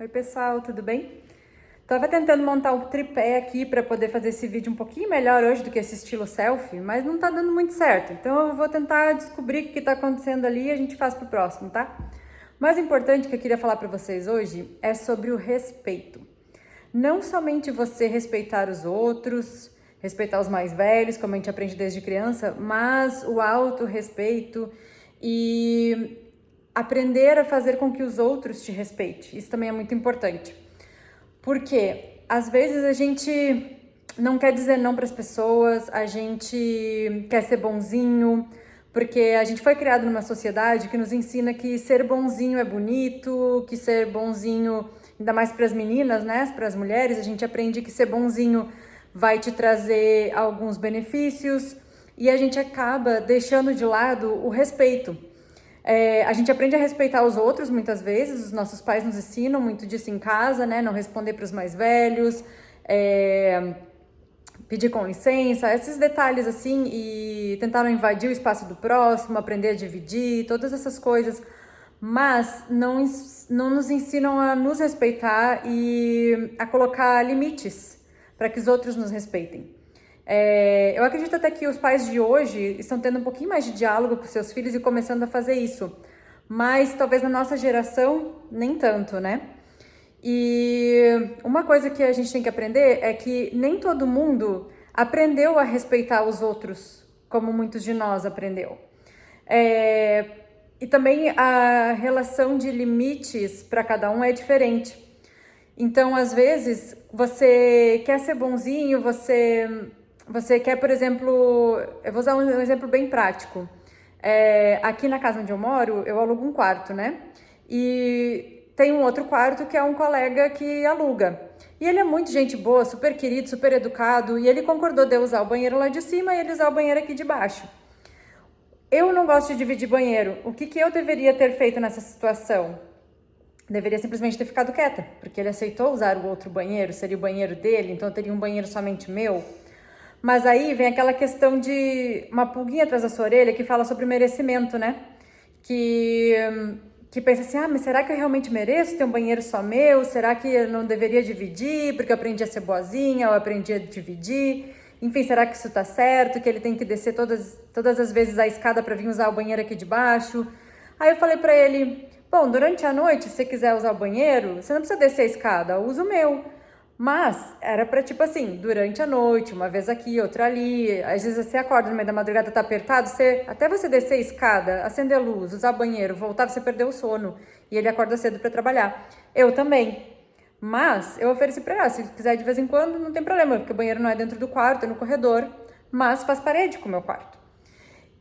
Oi pessoal, tudo bem? Tava tentando montar o tripé aqui para poder fazer esse vídeo um pouquinho melhor hoje do que esse estilo selfie, mas não tá dando muito certo. Então eu vou tentar descobrir o que tá acontecendo ali e a gente faz pro próximo, tá? O mais importante que eu queria falar para vocês hoje é sobre o respeito. Não somente você respeitar os outros, respeitar os mais velhos, como a gente aprende desde criança, mas o autorrespeito e aprender a fazer com que os outros te respeitem. Isso também é muito importante. Porque às vezes a gente não quer dizer não para as pessoas, a gente quer ser bonzinho, porque a gente foi criado numa sociedade que nos ensina que ser bonzinho é bonito, que ser bonzinho, ainda mais para as meninas, né, para as mulheres, a gente aprende que ser bonzinho vai te trazer alguns benefícios e a gente acaba deixando de lado o respeito. A gente aprende a respeitar os outros muitas vezes, os nossos pais nos ensinam muito disso em casa, né? Não responder para os mais velhos, pedir com licença, esses detalhes assim, e tentar não invadir o espaço do próximo, aprender a dividir, todas essas coisas, mas não nos ensinam a nos respeitar e a colocar limites para que os outros nos respeitem. Eu acredito até que os pais de hoje estão tendo um pouquinho mais de diálogo com seus filhos e começando a fazer isso. Mas talvez na nossa geração, nem tanto, né? E uma coisa que a gente tem que aprender é que nem todo mundo aprendeu a respeitar os outros, como muitos de nós aprendeu. E também a relação de limites para cada um é diferente. Então, às vezes, você quer ser bonzinho, você quer, por exemplo, eu vou usar um exemplo bem prático. Aqui na casa onde eu moro, eu alugo um quarto, né? E tem um outro quarto que é um colega que aluga. E ele é muito gente boa, super querido, super educado, e ele concordou de eu usar o banheiro lá de cima e ele usar o banheiro aqui de baixo. Eu não gosto de dividir banheiro. O que eu deveria ter feito nessa situação? Deveria simplesmente ter ficado quieta, porque ele aceitou usar o outro banheiro, seria o banheiro dele, então eu teria um banheiro somente meu. Mas aí vem aquela questão de uma pulguinha atrás da sua orelha que fala sobre merecimento, né? Que pensa assim, mas será que eu realmente mereço ter um banheiro só meu? Será que eu não deveria dividir porque eu aprendi a ser boazinha, ou aprendi a dividir? Enfim, será que isso tá certo? Que ele tem que descer todas as vezes a escada para vir usar o banheiro aqui de baixo? Aí eu falei pra ele, bom, durante a noite, se você quiser usar o banheiro, você não precisa descer a escada, usa o meu. Mas era pra, tipo assim, durante a noite, uma vez aqui, outra ali. Às vezes você acorda no meio da madrugada, tá apertado, até você descer a escada, acender a luz, usar o banheiro, voltar, você perdeu o sono. E ele acorda cedo pra trabalhar. Eu também. Mas eu ofereci pra ela, se quiser de vez em quando, não tem problema, porque o banheiro não é dentro do quarto, é no corredor, mas faz parede com o meu quarto.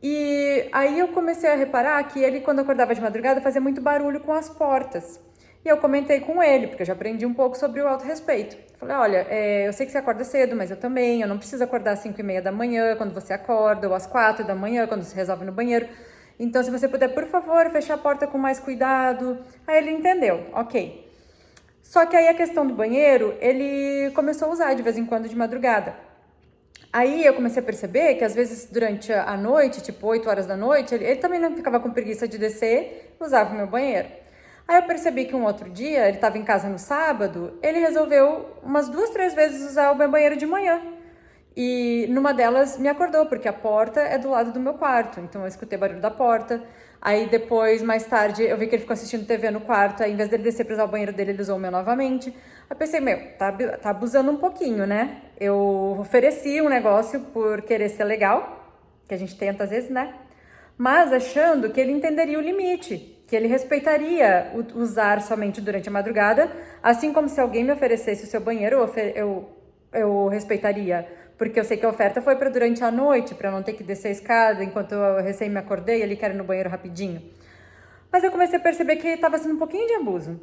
E aí eu comecei a reparar que ele, quando acordava de madrugada, fazia muito barulho com as portas. E eu comentei com ele, porque eu já aprendi um pouco sobre o autorrespeito. Falei, olha, eu sei que você acorda cedo, mas eu também, eu não preciso acordar às 5:30 da manhã, quando você acorda, ou às 4 da manhã, quando você resolve no banheiro. Então, se você puder, por favor, fechar a porta com mais cuidado. Aí ele entendeu, ok. Só que aí a questão do banheiro, ele começou a usar de vez em quando de madrugada. Aí eu comecei a perceber que às vezes durante a noite, tipo 8 horas da noite, ele também não ficava com preguiça de descer, usava o meu banheiro. Aí eu percebi que um outro dia, ele estava em casa no sábado, ele resolveu umas 2, 3 vezes usar o meu banheiro de manhã. E numa delas me acordou, porque a porta é do lado do meu quarto, então eu escutei barulho da porta. Aí depois, mais tarde, eu vi que ele ficou assistindo TV no quarto, aí em vez dele descer pra usar o banheiro dele, ele usou o meu novamente. Aí pensei, tá abusando um pouquinho, né? Eu ofereci um negócio por querer ser legal, que a gente tenta às vezes, né? Mas achando que ele entenderia o limite, que ele respeitaria usar somente durante a madrugada, assim como se alguém me oferecesse o seu banheiro, eu respeitaria, porque eu sei que a oferta foi para durante a noite, para não ter que descer a escada enquanto eu recém me acordei, ele quer ir no banheiro rapidinho. Mas eu comecei a perceber que estava sendo um pouquinho de abuso.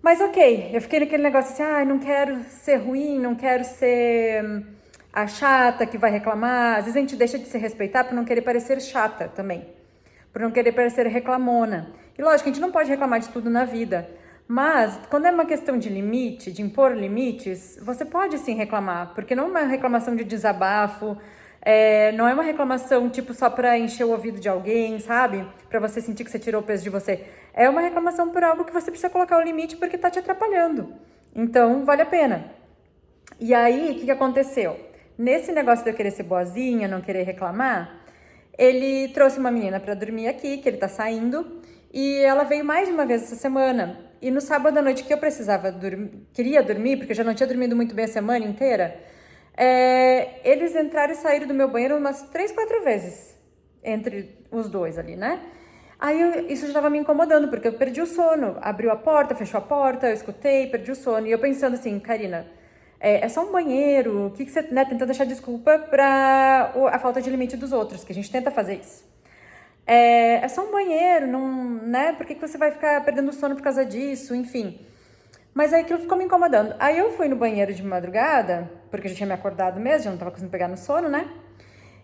Mas ok, eu fiquei naquele negócio assim, não quero ser ruim, não quero ser a chata que vai reclamar. Às vezes a gente deixa de se respeitar por não querer parecer chata também, por não querer parecer reclamona. E lógico, a gente não pode reclamar de tudo na vida, mas quando é uma questão de limite, de impor limites, você pode sim reclamar, porque não é uma reclamação de desabafo, Não é uma reclamação, tipo, só pra encher o ouvido de alguém, sabe? Pra você sentir que você tirou o peso de você. É uma reclamação por algo que você precisa colocar o limite porque tá te atrapalhando. Então, vale a pena. E aí, o que aconteceu? Nesse negócio de eu querer ser boazinha, não querer reclamar, ele trouxe uma menina pra dormir aqui, que ele tá saindo, e ela veio mais de uma vez essa semana. E no sábado à noite que eu precisava queria dormir, porque eu já não tinha dormido muito bem a semana inteira, eles entraram e saíram do meu banheiro umas 3, 4 vezes, entre os dois ali, né? Aí isso já estava me incomodando, porque eu perdi o sono. Abriu a porta, fechou a porta, eu escutei, perdi o sono. E eu pensando assim, Karina, é só um banheiro, o que você, né, tentando achar desculpa pra a falta de limite dos outros, que a gente tenta fazer isso. É só um banheiro, não, né? Por que você vai ficar perdendo o sono por causa disso? Enfim. Mas aí aquilo ficou me incomodando. Aí eu fui no banheiro de madrugada, porque eu já tinha me acordado mesmo, já não tava conseguindo pegar no sono, né?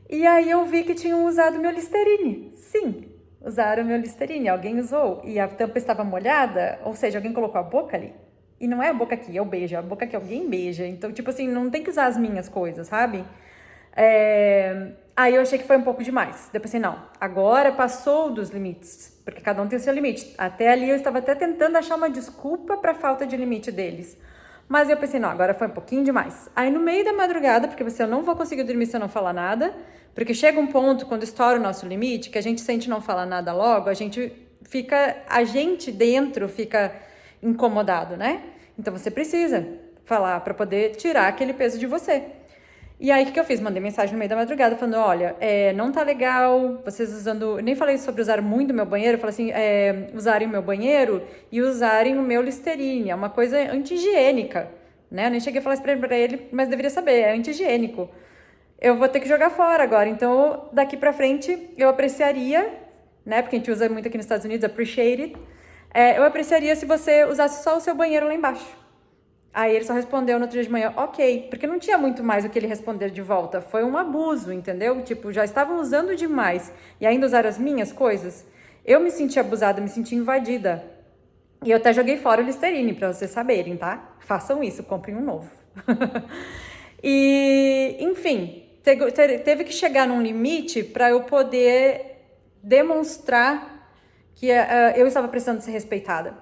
E aí eu vi que tinham usado meu Listerine. Sim, usaram meu Listerine, alguém usou. E a tampa estava molhada, ou seja, alguém colocou a boca ali. E não é a boca aqui, é o beijo, é a boca que alguém beija. Então, tipo assim, não tem que usar as minhas coisas, sabe? Aí eu achei que foi um pouco demais. Depois assim, não, agora passou dos limites, porque cada um tem o seu limite. Até ali eu estava até tentando achar uma desculpa para a falta de limite deles. Mas eu pensei, não, agora foi um pouquinho demais. Aí no meio da madrugada, porque eu não vou conseguir dormir se eu não falar nada, porque chega um ponto, quando estoura o nosso limite, que a gente sente não falar nada logo, a gente dentro fica incomodado, né? Então você precisa falar para poder tirar aquele peso de você. E aí, o que eu fiz? Mandei mensagem no meio da madrugada falando, olha, não tá legal, vocês usando... Eu nem falei sobre usar muito o meu banheiro, eu falei assim, usarem o meu banheiro e usarem o meu Listerine, é uma coisa anti-higiênica, né? Eu nem cheguei a falar isso pra ele, mas deveria saber, é anti-higiênico. Eu vou ter que jogar fora agora, então daqui pra frente eu apreciaria, né? Porque a gente usa muito aqui nos Estados Unidos, appreciate it. Eu apreciaria se você usasse só o seu banheiro lá embaixo. Aí ele só respondeu no outro dia de manhã, ok, porque não tinha muito mais o que ele responder de volta. Foi um abuso, entendeu? Tipo, já estavam usando demais e ainda usaram as minhas coisas. Eu me senti abusada, me senti invadida. E eu até joguei fora o Listerine, pra vocês saberem, tá? Façam isso, comprem um novo. E, enfim, teve que chegar num limite para eu poder demonstrar que eu estava precisando ser respeitada.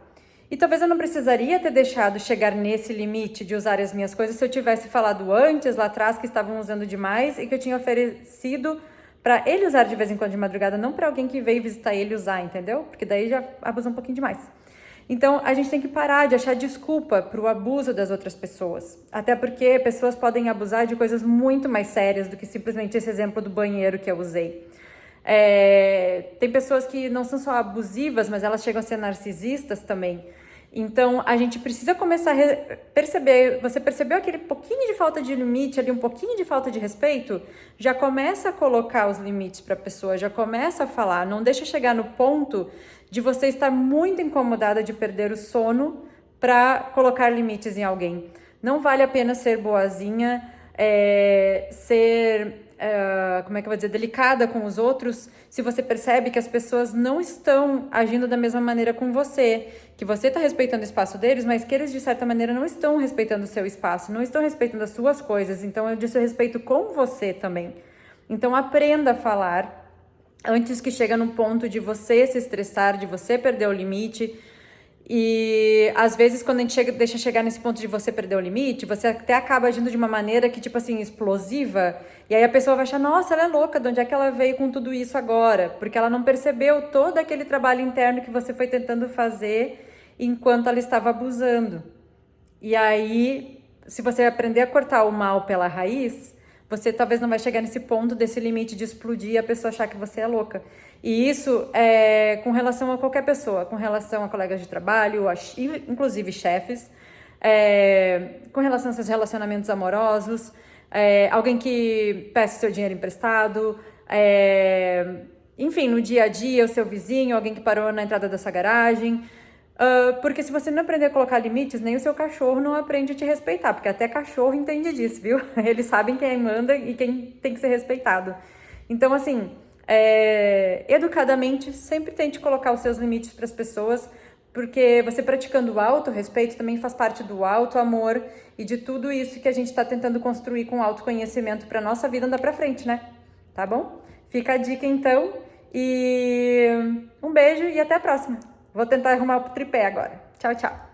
E talvez eu não precisaria ter deixado chegar nesse limite de usar as minhas coisas se eu tivesse falado antes, lá atrás, que estavam usando demais e que eu tinha oferecido para ele usar de vez em quando de madrugada, não para alguém que veio visitar ele usar, entendeu? Porque daí já abusa um pouquinho demais. Então, a gente tem que parar de achar desculpa para o abuso das outras pessoas. Até porque pessoas podem abusar de coisas muito mais sérias do que simplesmente esse exemplo do banheiro que eu usei. Tem pessoas que não são só abusivas, mas elas chegam a ser narcisistas também. Então, a gente precisa começar a perceber, você percebeu aquele pouquinho de falta de limite ali, um pouquinho de falta de respeito? Já começa a colocar os limites para a pessoa, já começa a falar, não deixa chegar no ponto de você estar muito incomodada de perder o sono para colocar limites em alguém. Não vale a pena ser boazinha, como é que eu vou dizer, delicada com os outros, se você percebe que as pessoas não estão agindo da mesma maneira com você, que você está respeitando o espaço deles, mas que eles, de certa maneira, não estão respeitando o seu espaço, não estão respeitando as suas coisas, então eu disse respeito com você também. Então aprenda a falar antes que chegue no ponto de você se estressar, de você perder o limite. E às vezes quando a gente deixa chegar nesse ponto de você perder o limite, você até acaba agindo de uma maneira que, tipo assim, explosiva, e aí a pessoa vai achar, nossa, ela é louca, de onde é que ela veio com tudo isso agora? Porque ela não percebeu todo aquele trabalho interno que você foi tentando fazer enquanto ela estava abusando. E aí, se você aprender a cortar o mal pela raiz, você talvez não vai chegar nesse ponto desse limite de explodir e a pessoa achar que você é louca. E isso é com relação a qualquer pessoa, com relação a colegas de trabalho, inclusive chefes, com relação aos seus relacionamentos amorosos, alguém que peça seu dinheiro emprestado, enfim, no dia a dia, o seu vizinho, alguém que parou na entrada da sua garagem. Porque se você não aprender a colocar limites, nem o seu cachorro não aprende a te respeitar, porque até cachorro entende disso, viu? Eles sabem quem manda e quem tem que ser respeitado. Então, assim, educadamente, sempre tente colocar os seus limites para as pessoas, porque você praticando o autorrespeito também faz parte do auto-amor e de tudo isso que a gente está tentando construir com o autoconhecimento para nossa vida andar para frente, né? tá bom? Fica a dica então e um beijo e até a próxima. Vou tentar arrumar o tripé agora. Tchau, tchau.